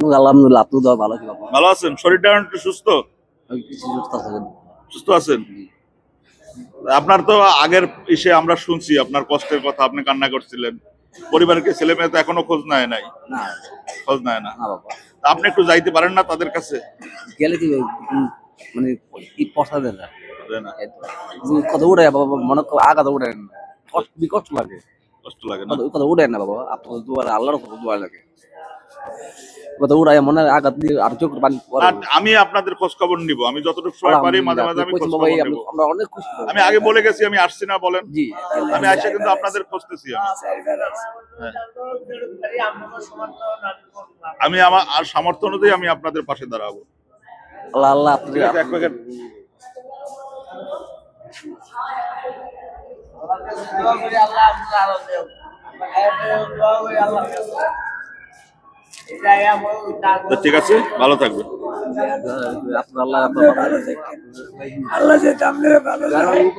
আলহামদুলিল্লাহ, আপনি তো ভালো আছেন? ভালো আছেন? শরীরটা একটু সুস্থ কিছু সুস্থ আছেন? সুস্থ আছেন? আপনার তো আগের ইসে আমরা শুনছি আপনার কষ্টের কথা, আপনি কান্না করছিলেন। পরিবারকে ছেলে মেয়ে তো এখনো খোঁজ নেয় নাই, না খোঁজ নেয় না। না বাবা, তা আপনি একটু যাইতে পারেন না তাদের কাছে? গেলে কি মানে কি পয়সা দেন না, দেয় না? কথা উঠে বাবা, মনে আগাতে উঠেন, কষ্ট লাগে, কষ্ট লাগে না? কথা উঠেন না বাবা, আপনার দুয়ার আল্লাহর কথা দোয়া লাগে, কথা উড়ায় মনে আঘাত দিয়ে আর চোখ পানি পড়ে। আর আমি আপনাদের খোঁজ খবর নিব, আমি যতটুকু সময় পারি মাঝে মাঝে আমি খোঁজ খবর নিব। আমরা অনেক খুশি। আমি আগে বলে গেছি আমি আসছি না, বলেন। জি, আমি আইসা কিন্তু আপনাদের খুঁজতেছি। আমি আমার আর সামর্থ্য অনুযায়ী আমি আপনাদের পাশে দাঁড়াবো। আল্লাহ আল্লাহ আপনাদের এক প্যাকেট ঠিক আছে, ভালো থাকবে।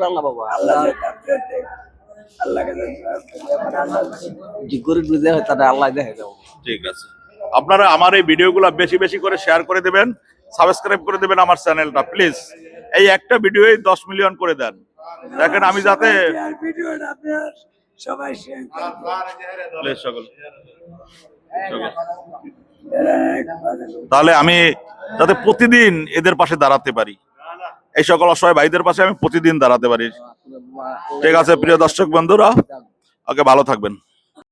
আল্লাহ বাবা, আল্লাহ দেখে যাবো। ঠিক আছে, আপনারা আমার এই ভিডিওগুলো বেশি বেশি করে শেয়ার করে দেবেন, সাবস্ক্রাইব করে দেবেন আমার চ্যানেলটা প্লিজ। এই একটা ভিডিওই 10 মিলিয়ন করে দেন, দেখেন আমি যাতে সবাই সকল তাহলে আমি যাতে প্রতিদিন এদের পাশে দাঁড়াতে পারি, এই সকল অসহায় ভাইদের পাশে আমি প্রতিদিন দাঁড়াতে পারি। ঠিক আছে প্রিয় দর্শক বন্ধুরা, ওকে, ভালো থাকবেন।